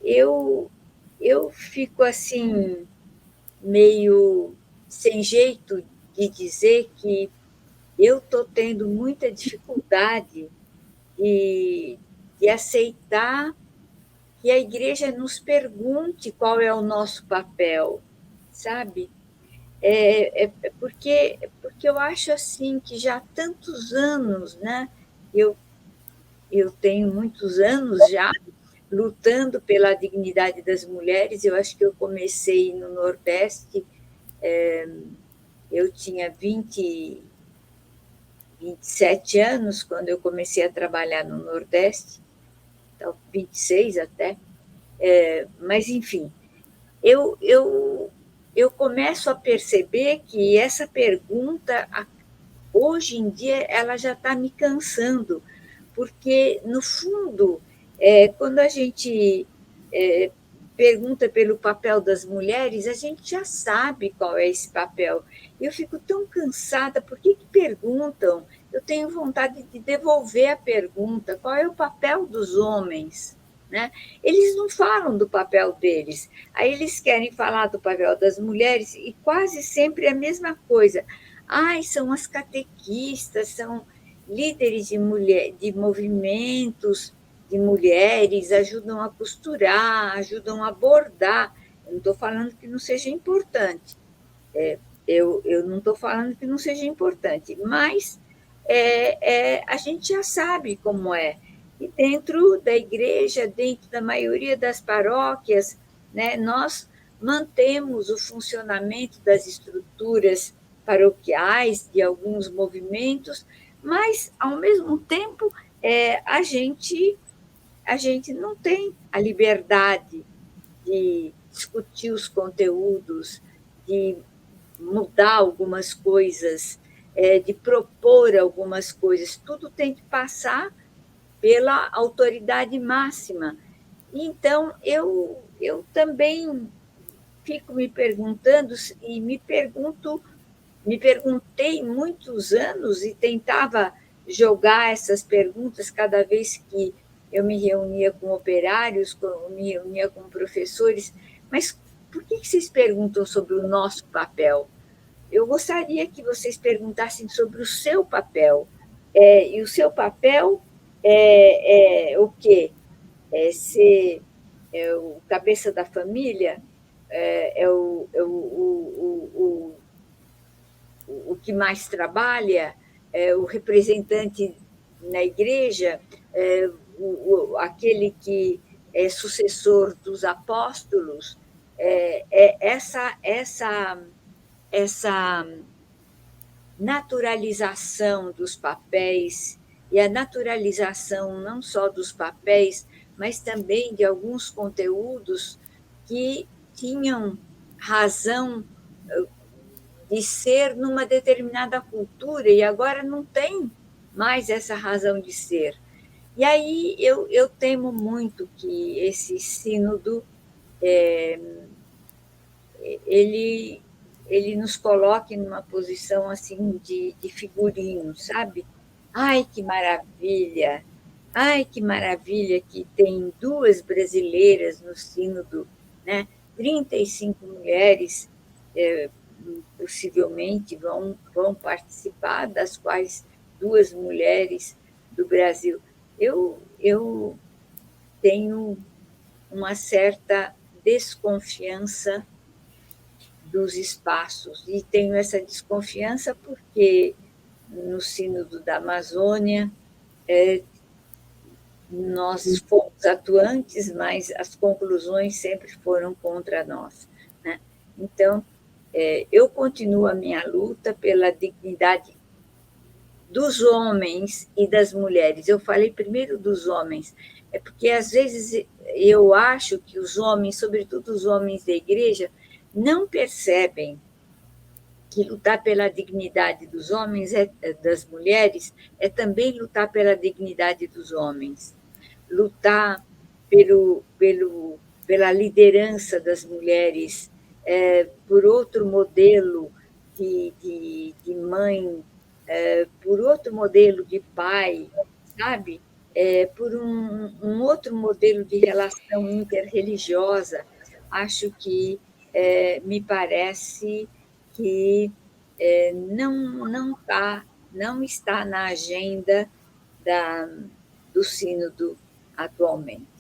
Eu, eu fico assim, meio sem jeito de dizer que eu estou tendo muita dificuldade de, de aceitar que a igreja nos pergunte qual é o nosso papel, sabe? Porque eu acho assim que já há tantos anos, né? Eu, eu tenho muitos anos já lutando pela dignidade das mulheres. Eu acho que eu comecei no Nordeste, eu tinha 27 anos quando eu comecei a trabalhar no Nordeste, então 26 até. Mas, enfim, eu, eu, eu começo a perceber que essa pergunta, hoje em dia, ela já está me cansando, porque, no fundo, quando a gente é, pergunta pelo papel das mulheres, a gente já sabe qual é esse papel. Eu fico tão cansada, por que perguntam? Eu tenho vontade de devolver a pergunta: qual é o papel dos homens? Né? Eles não falam do papel deles. Aí eles querem falar do papel das mulheres e quase sempre é a mesma coisa. Ai, são as catequistas, são líderes de movimentos de mulheres, ajudam a costurar, ajudam a bordar. Eu não estou falando que não seja importante. Eu não estou falando que não seja importante, mas a gente já sabe como é. E dentro da igreja, dentro da maioria das paróquias, né, nós mantemos o funcionamento das estruturas paroquiais, de alguns movimentos, mas, ao mesmo tempo, a gente não tem a liberdade de discutir os conteúdos, de mudar algumas coisas, de propor algumas coisas. Tudo tem que passar pela autoridade máxima. Então, eu também fico me perguntando e me perguntei muitos anos e tentava jogar essas perguntas cada vez que eu me reunia com operários, me reunia com professores, mas por que vocês perguntam sobre o nosso papel? Eu gostaria que vocês perguntassem sobre o seu papel. E o seu papel o quê? É ser o cabeça da família? O que mais trabalha? O representante na igreja? Aquele que é sucessor dos apóstolos? Essa naturalização dos papéis, e a naturalização não só dos papéis, mas também de alguns conteúdos que tinham razão de ser numa determinada cultura e agora não tem mais essa razão de ser. E aí eu temo muito que esse sínodo ele, ele nos coloque numa posição assim de figurino, sabe? Ai, que maravilha! Ai, que maravilha que tem duas brasileiras no sínodo, né? 35 mulheres possivelmente vão participar, das quais duas mulheres do Brasil. Eu tenho uma certa desconfiança dos espaços. E tenho essa desconfiança porque no Sínodo da Amazônia nós fomos atuantes, mas as conclusões sempre foram contra nós. Né? Então, eu continuo a minha luta pela dignidade dos homens e das mulheres. Eu falei primeiro dos homens, porque às vezes eu acho que os homens, sobretudo os homens da igreja, não percebem que lutar pela dignidade dos homens, das mulheres, é também lutar pela dignidade dos homens. Lutar pela liderança das mulheres, por outro modelo de mãe, por outro modelo de pai, sabe? por um outro modelo de relação interreligiosa. Acho que, me parece que, não está na agenda da do sínodo atualmente.